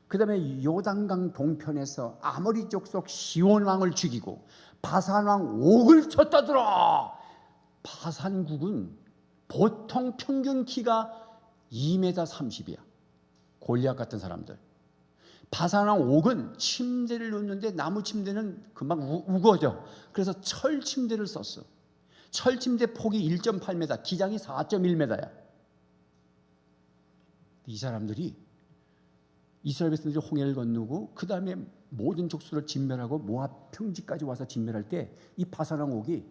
그 다음에 요단강 동편에서 아모리 족속 시온 왕을 죽이고 바산 왕 옥을 쳤다더라. 바산국은 보통 평균 키가 2m 30이야. 골리앗 같은 사람들. 바산 왕 옥은 침대를 놓는데 나무 침대는 금방 우거져. 그래서 철 침대를 썼어. 철 침대 폭이 1.8m, 기장이 4.1m야. 이 사람들이 이스라엘 백성들이 홍해를 건너고 그 다음에 모든 족수를 진멸하고 모압 평지까지 와서 진멸할 때 이 바산 왕 옥이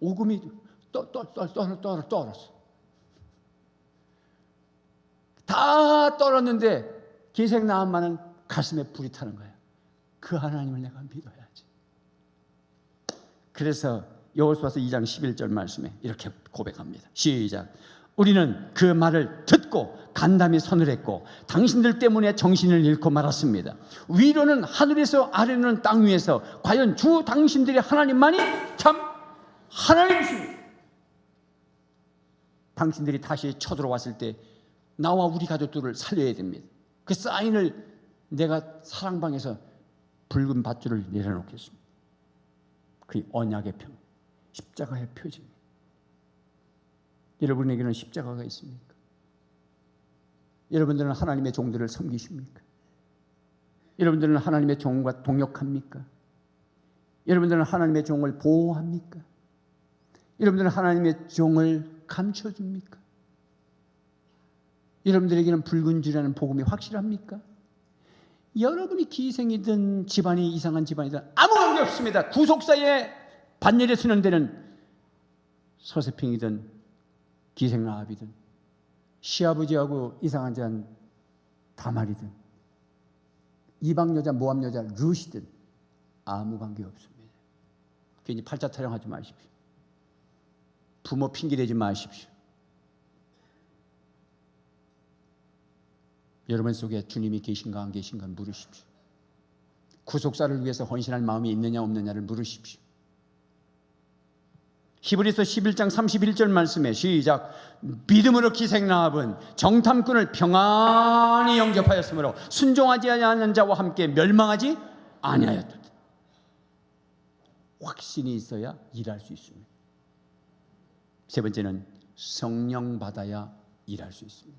오금이 떨었어. 다 떨었는데 기생 나함만은 가슴에 불이 타는 거야. 그 하나님을 내가 믿어야지. 그래서 여호수아서 2장 11절 말씀에 이렇게 고백합니다. 시작. 우리는 그 말을 듣고 간담이 선을 했고 당신들 때문에 정신을 잃고 말았습니다. 위로는 하늘에서 아래는 땅 위에서 과연 주 당신들의 하나님만이 참 하나님이십니다. 당신들이 다시 쳐들어왔을 때 나와 우리 가족들을 살려야 됩니다. 그 사인을 내가 사랑방에서 붉은 밧줄을 내려놓겠습니다. 그 언약의 편, 십자가의 표징. 여러분에게는 십자가가 있습니까? 여러분들은 하나님의 종들을 섬기십니까? 여러분들은 하나님의 종과 동역합니까? 여러분들은 하나님의 종을 보호합니까? 여러분들은 하나님의 종을 감춰줍니까? 여러분들에게는 붉은 줄이라는 복음이 확실합니까? 여러분이 기생이든 집안이 이상한 집안이든 아무 관계 없습니다. 구속사의 반열에 서는 데는 서세핑이든 기생 라합이든 시아버지하고 이상한 자한 다말이든 이방 여자 모압 여자 룻이든 아무 관계 없습니다. 괜히 팔자 타령하지 마십시오. 부모 핑계대지 마십시오. 여러분 속에 주님이 계신가 안 계신가 물으십시오. 구속사를 위해서 헌신할 마음이 있느냐 없느냐를 물으십시오. 히브리서 11장 31절 말씀에 시작. 믿음으로 기생 라합은 정탐꾼을 평안히 영접하였으므로 순종하지 아니하는 자와 함께 멸망하지 아니하였다. 확신이 있어야 일할 수 있습니다. 세 번째는 성령 받아야 일할 수 있습니다.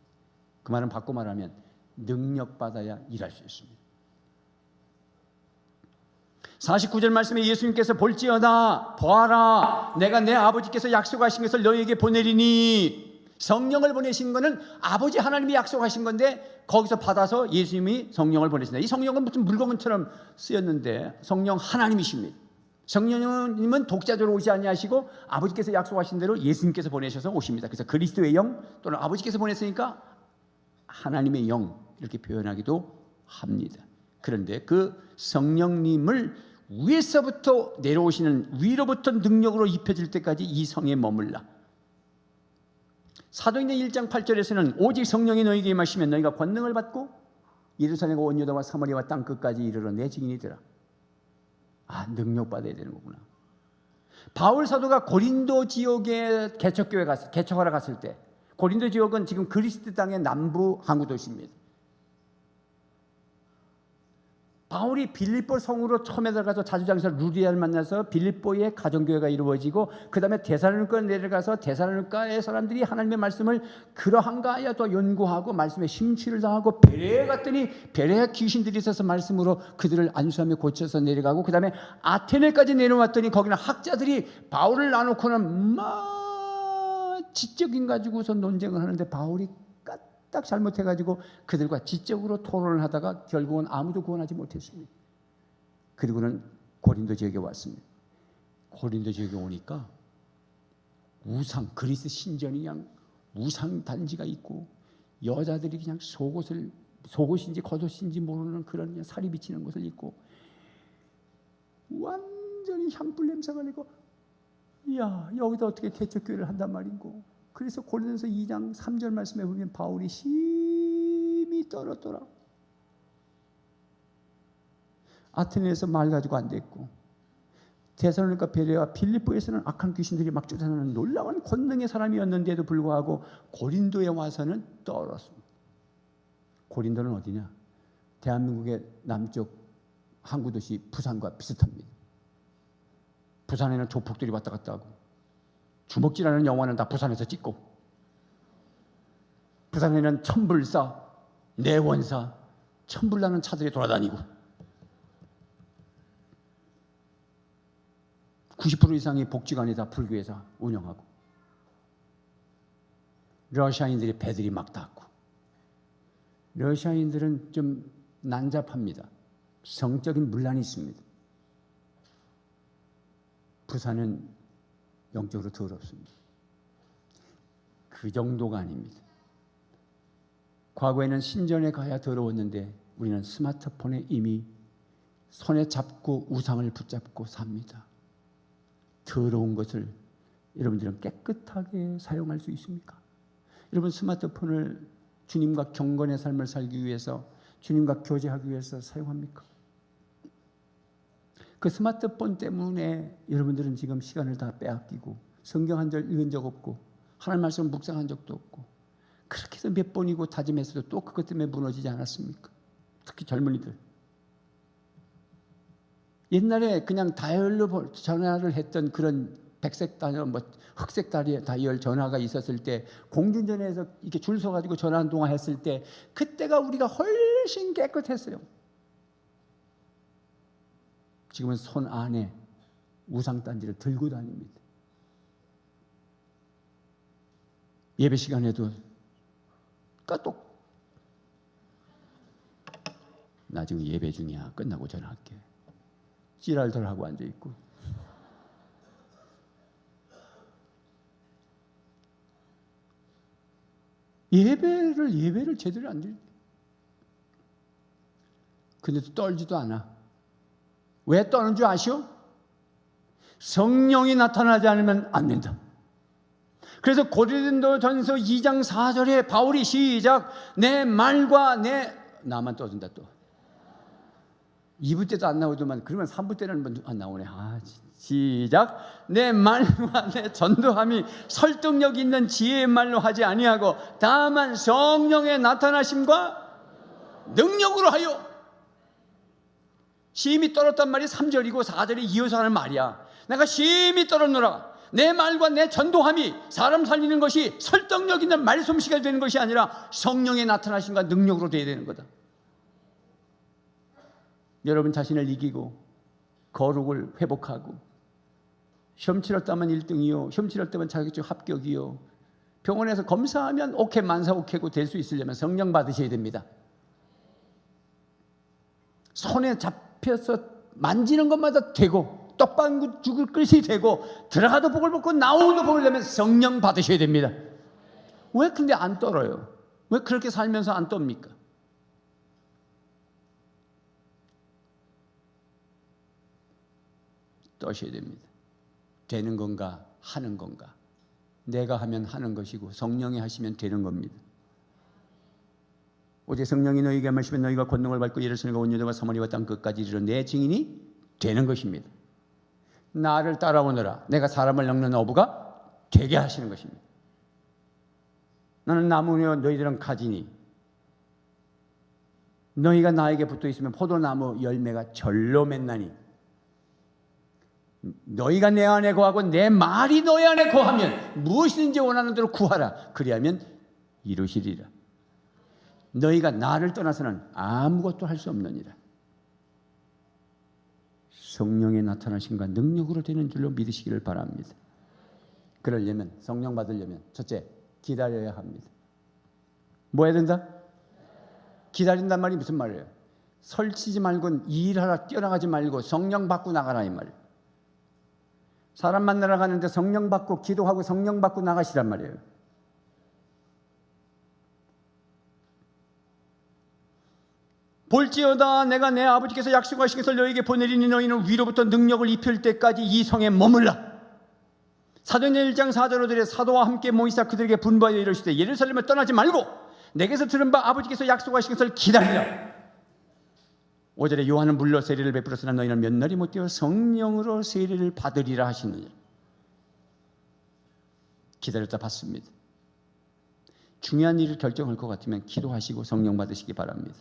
그 말은 바꿔 말하면 능력 받아야 일할 수 있습니다. 49절 말씀에 예수님께서 볼지어다 보아라 내가 내 아버지께서 약속하신 것을 너희에게 보내리니 성령을 보내신 것은 아버지 하나님이 약속하신 건데 거기서 받아서 예수님이 성령을 보내신다. 이 성령은 무슨 물건처럼 쓰였는데 성령 하나님이십니다. 성령님은 독자적으로 오지 아니하시고 아버지께서 약속하신 대로 예수님께서 보내셔서 오십니다. 그래서 그리스도의 영 또는 아버지께서 보냈으니까 하나님의 영 이렇게 표현하기도 합니다. 그런데 그 성령님을 위에서부터 내려오시는 위로부터 능력으로 입혀질 때까지 이 성에 머물라. 사도행전 1장 8절에서는 오직 성령이 너희에게 임하시면 너희가 권능을 받고 예루살렘과 온 유다와 사마리아와 땅 끝까지 이르러 내 증인이 되라. 아, 능력 받아야 되는 거구나. 바울 사도가 고린도 지역에 개척하러 갔을 때 고린도 지역은 지금 그리스 땅의 남부 항구 도시입니다. 바울이 빌립보 성으로 처음에 들어가서 자주장사 루디아를 만나서 빌립보의 가정교회가 이루어지고 그 다음에 데살로니가 내려가서 데살로니가의 사람들이 하나님의 말씀을 그러한가 하여 또 연구하고 말씀에 심취를 당하고 베레에 갔더니 베레에 귀신들이 있어서 말씀으로 그들을 안수하며 고쳐서 내려가고 그 다음에 아테네까지 내려왔더니 거기는 학자들이 바울을 놔놓고는 막 지적인 가지고서 논쟁을 하는데 바울이 딱 잘못해가지고 그들과 지적으로 토론을 하다가 결국은 아무도 구원하지 못했습니다. 그리고는 고린도 지역에 왔습니다. 고린도 지역에 오니까 우상, 그리스 신전이 그냥 우상 단지가 있고 여자들이 그냥 속옷인지 겉옷인지 모르는 그런 그냥 살이 비치는 것을 입고 완전히 향불 냄새가 나고, 이야 여기다 어떻게 개척교회를 한단 말인고. 그래서 고린도서 2장 3절 말씀에 보면 바울이 심히 떨었더라. 아테네에서 말 가지고 안 됐고 데살로니가 베레와 빌립보에서는 악한 귀신들이 막 쫓아나는 놀라운 권능의 사람이었는데도 불구하고 고린도에 와서는 떨었습니다. 고린도는 어디냐? 대한민국의 남쪽 항구 도시 부산과 비슷합니다. 부산에는 조폭들이 왔다 갔다 하고 주먹질하는 영화는 다 부산에서 찍고, 부산에는 천불사, 내원사, 천불나는 차들이 돌아다니고 90% 이상이 복지관이 다 불교회사 운영하고 러시아인들이 배들이 막 닿고, 러시아인들은 좀 난잡합니다. 성적인 문란이 있습니다. 부산은 영적으로 더럽습니다. 그 정도가 아닙니다. 과거에는 신전에 가야 더러웠는데 우리는 스마트폰에 이미 손에 잡고 우상을 붙잡고 삽니다. 더러운 것을 여러분들은 깨끗하게 사용할 수 있습니까? 여러분 스마트폰을 주님과 경건의 삶을 살기 위해서, 주님과 교제하기 위해서 사용합니까? 그 스마트폰 때문에 여러분들은 지금 시간을 다 빼앗기고 성경 한 절 읽은 적 없고 하나님 말씀 묵상한 적도 없고, 그렇게 해서 몇 번이고 다짐했어도 또 그것 때문에 무너지지 않았습니까? 특히 젊은이들. 옛날에 그냥 다이얼로 전화를 했던 그런 백색 다이얼, 흑색 다이얼 전화가 있었을 때, 공중전화에서 이렇게 줄 서가지고 전화 한 통화 했을 때 그때가 우리가 훨씬 깨끗했어요. 지금은 손 안에 우상단지를 들고 다닙니다. 예배 시간에도 까똑, 나 지금 예배 중이야, 끝나고 전화할게, 찌랄덜하고 앉아있고. 예배를 제대로 안 드려. 근데도 떨지도 않아. 왜 떠는 줄 아시오? 성령이 나타나지 않으면 안 된다. 그래서 고린도전서 2장 4절에 바울이 시작, 내 말과 나만 떠든다. 또 2부 때도 안 나오더만, 그러면 3부 때는 안 나오네. 시작, 내 말과 내 전도함이 설득력 있는 지혜의 말로 하지 아니하고 다만 성령의 나타나심과 능력으로 하여. 심히 떨었단 말이 3절이고 4절이 이어서 하는 말이야. 내가 심히 떨었노라. 내 말과 내 전도함이 사람 살리는 것이 설득력 있는 말솜씨가 되는 것이 아니라 성령의 나타나심과 능력으로 되어야 되는 거다. 여러분 자신을 이기고 거룩을 회복하고, 시험 치렀다면 1등이요, 시험 치렀다면 자격증 합격이요, 병원에서 검사하면 오케이 만사 오케이고 될 수 있으려면 성령 받으셔야 됩니다. 손에 잡혀서 만지는 것마다 되고, 떡방구 죽을 것이 되고, 들어가도 복을 받고 나오도 복을 내면 성령 받으셔야 됩니다. 왜 근데 안 떨어요? 왜 그렇게 살면서 안 떱니까? 떠셔야 됩니다. 되는 건가 하는 건가. 내가 하면 하는 것이고 성령이 하시면 되는 겁니다. 오직 성령이 너희에게 하시면 너희가 권능을 받고 예루살렘과 온 유다와 사마리아와 땅 끝까지 이르러 내 증인이 되는 것입니다. 나를 따라오너라. 내가 사람을 낚는 어부가 되게 하시는 것입니다. 나는 나무며 너희들은 가지니 너희가 나에게 붙어 있으면 포도나무 열매가 절로 맺나니 너희가 내 안에 거하고 내 말이 너희 안에 거하면 무엇이든지 원하는 대로 구하라. 그리하면 이루시리라. 너희가 나를 떠나서는 아무것도 할 수 없느니라. 성령의 나타나심과 능력으로 되는 줄로 믿으시기를 바랍니다. 그러려면, 성령 받으려면 첫째, 기다려야 합니다. 뭐 해야 된다? 기다린단 말이 무슨 말이에요? 설치지 말고 일하라 뛰어나가지 말고 성령 받고 나가라 이 말이에요. 사람 만나러 가는데 성령 받고 기도하고 성령 받고 나가시란 말이에요. 볼지어다 내가 내 아버지께서 약속하신 것을 너희에게 보내리니 너희는 위로부터 능력을 입힐 때까지 이 성에 머물라. 사도행전 1장 4절로 들에 사도와 함께 모이사 그들에게 분부하여 이르시되 예루살렘을 떠나지 말고 내게서 들은 바 아버지께서 약속하신 것을 기다리라. 5절에 요한은 물로 세례를 베풀었으나 너희는 몇 날이 못 되어 성령으로 세례를 받으리라 하시느니라. 기다렸다 받습니다. 중요한 일을 결정할 것 같으면 기도하시고 성령 받으시기 바랍니다.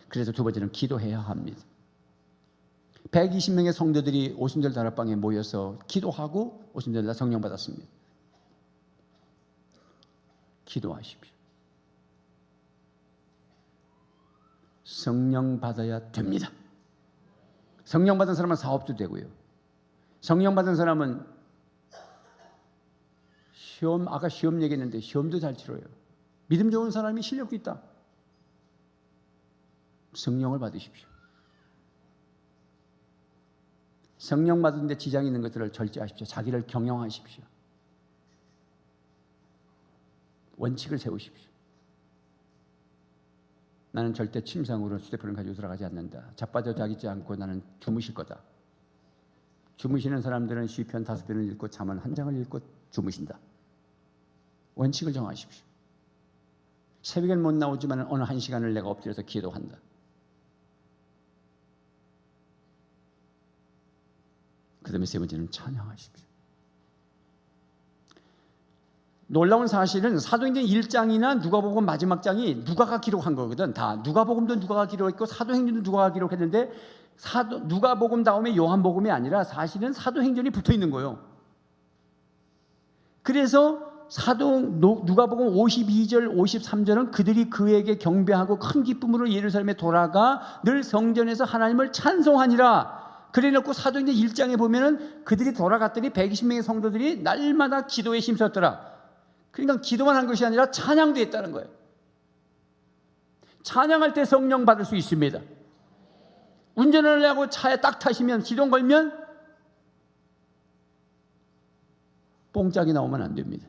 그래서 두 번째는 기도해야 합니다. 120명의 성도들이 오순절 다락방에 모여서 기도하고 오순절날 성령 받았습니다. 기도하십시오. 성령 받아야 됩니다. 성령 받은 사람은 사업도 되고요. 성령 받은 사람은 아까 시험 얘기했는데 시험도 잘 치러요. 믿음 좋은 사람이 실력도 있다. 성령을 받으십시오. 성령 받은 데 지장이 있는 것들을 절제하십시오. 자기를 경영하십시오. 원칙을 세우십시오. 나는 절대 침상으로 휴대폰을 가지고 들어가지 않는다. 자빠져 자기지 않고 나는 주무실 거다. 주무시는 사람들은 시편 5편을 읽고 잠언 1장을 읽고 주무신다. 원칙을 정하십시오. 새벽엔 못 나오지만 어느 한 시간을 내가 엎드려서 기도한다. 그 다음에 세 번째는 찬양하십시오. 놀라운 사실은 사도행전 1장이나 누가복음 마지막 장이 누가가 기록한 거거든. 다 누가복음도 누가가 기록했고 사도행전도 누가가 기록했는데 누가복음 다음에 요한복음이 아니라 사실은 사도행전이 붙어 있는 거예요. 그래서 누가복음 52절 53절은 그들이 그에게 경배하고 큰 기쁨으로 예루살렘에 돌아가 늘 성전에서 하나님을 찬송하니라. 그래놓고 사도행전 1장에 보면은 그들이 돌아갔더니 120명의 성도들이 날마다 기도에 힘썼더라. 그러니까 기도만 한 것이 아니라 찬양도 했다는 거예요. 찬양할 때 성령 받을 수 있습니다. 운전을 하고 차에 딱 타시면 시동 걸면 뽕짝이 나오면 안 됩니다.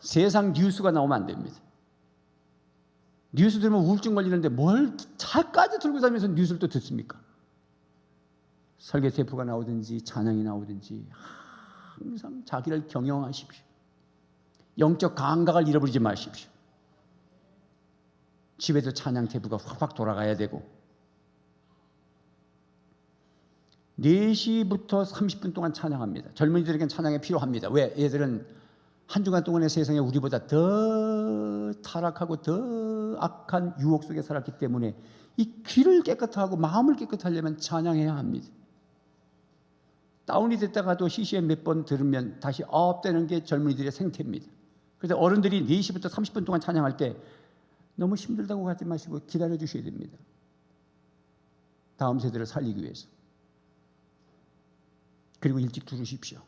세상 뉴스가 나오면 안 됩니다. 뉴스 들으면 우울증 걸리는데 뭘 차까지 들고 다니면서 뉴스를 또 듣습니까? 설교 테이프가 나오든지 찬양이 나오든지 항상 자기를 경영하십시오. 영적 감각을 잃어버리지 마십시오. 집에도 찬양 테이프가 확확 돌아가야 되고 4시부터 30분 동안 찬양합니다. 젊은이들에게는 찬양이 필요합니다. 왜? 얘들은 한 주간 동안의 세상에 우리보다 더 타락하고 더 악한 유혹 속에 살았기 때문에 이 귀를 깨끗하고 마음을 깨끗하려면 찬양해야 합니다. 다운이 됐다가도 CCM 몇 번 들으면 다시 업되는 게 젊은이들의 생태입니다. 그래서 어른들이 4시부터 30분 동안 찬양할 때 너무 힘들다고 하지 마시고 기다려 주셔야 됩니다. 다음 세대를 살리기 위해서. 그리고 일찍 들으십시오.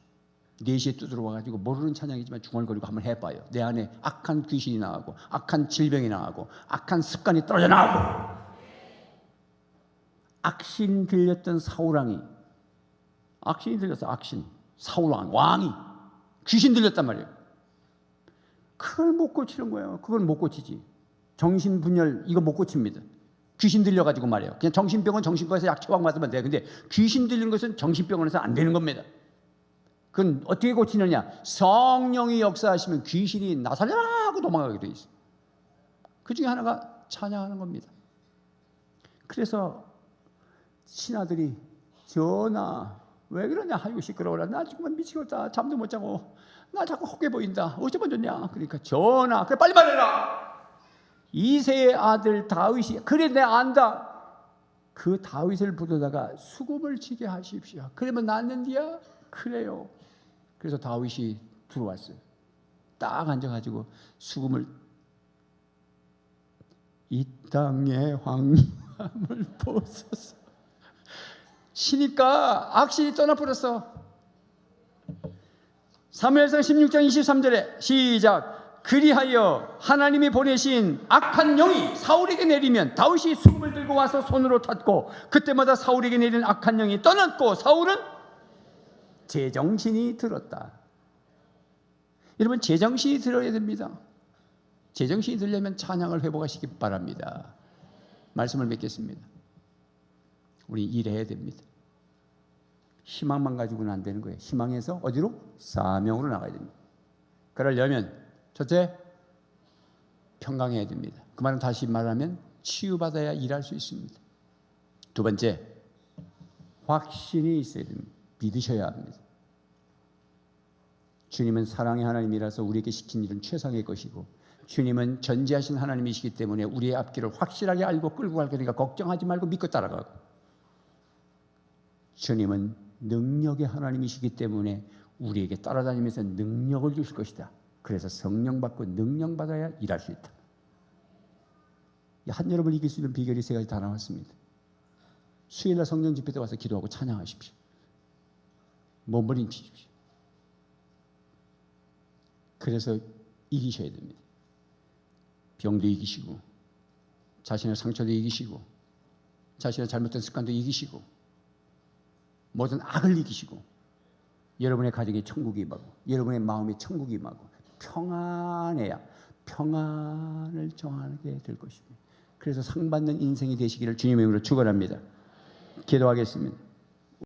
4시에 또 들어와가지고 모르는 찬양이지만 중얼거리고 한번 해봐요. 내 안에 악한 귀신이 나가고 악한 질병이 나가고 악한 습관이 떨어져 나가고 악신 들렸던 사울왕이 악신이 들렸어. 악신 사울왕 왕이 귀신 들렸단 말이에요. 그걸 못 고치는 거예요. 그걸 못 고치지. 정신분열 이거 못 고칩니다. 귀신 들려가지고 말이에요. 그냥 정신병원 정신과에서 약 처방 받으면 돼요. 근데 귀신 들린 것은 정신병원에서 안 되는 겁니다. 그건 어떻게 고치느냐? 성령이 역사하시면 귀신이 나살려라 하고 도망가게 돼 있어요. 그 중에 하나가 찬양하는 겁니다. 그래서 신하들이 전하 왜 그러냐? 아이고 시끄러워라. 나 정말 미치겠다. 잠도 못 자고 나 자꾸 헛게 보인다. 어쩌면 좋냐? 그러니까 전하 그래 빨리 말해라. 이새의 아들 다윗이 그래 내가 안다. 그 다윗을 부르다가 수금을 치게 하십시오. 그러면 낫는디야? 그래요. 그래서 다윗이 들어왔어요. 딱 앉아가지고 수금을 이 땅의 황함을 보소서 치니까 악신이 떠나버렸어. 사무엘상 16장 23절에 시작. 그리하여 하나님이 보내신 악한 영이 사울에게 내리면 다윗이 수금을 들고 와서 손으로 탔고 그때마다 사울에게 내린 악한 영이 떠났고 사울은 제정신이 들었다. 여러분 제정신이 들어야 됩니다. 제정신이 들려면 찬양을 회복하시기 바랍니다. 말씀을 맺겠습니다. 우리 일해야 됩니다. 희망만 가지고는 안 되는 거예요. 희망에서 어디로? 사명으로 나가야 됩니다. 그러려면 첫째, 평강해야 됩니다. 그 말은 다시 말하면 치유받아야 일할 수 있습니다. 두 번째, 확신이 있어야 됩니다. 믿으셔야 합니다. 주님은 사랑의 하나님이라서 우리에게 시킨 일은 최상의 것이고 주님은 전지하신 하나님이시기 때문에 우리의 앞길을 확실하게 알고 끌고 갈 거니까 걱정하지 말고 믿고 따라가고, 주님은 능력의 하나님이시기 때문에 우리에게 따라다니면서 능력을 주실 것이다. 그래서 성령 받고 능력 받아야 일할 수 있다. 한여름을 이길 수 있는 비결이 세 가지 다 나왔습니다. 수요일날 성령 집회 때 와서 기도하고 찬양하십시오. 몸부림치십시오. 그래서 이기셔야 됩니다. 병도 이기시고 자신의 상처도 이기시고 자신의 잘못된 습관도 이기시고 모든 악을 이기시고 여러분의 가정에 천국이 임하고 여러분의 마음에 천국이 임하고 평안해야 평안을 정하게 될 것입니다. 그래서 상받는 인생이 되시기를 주님의 이름으로 축원합니다. 기도하겠습니다.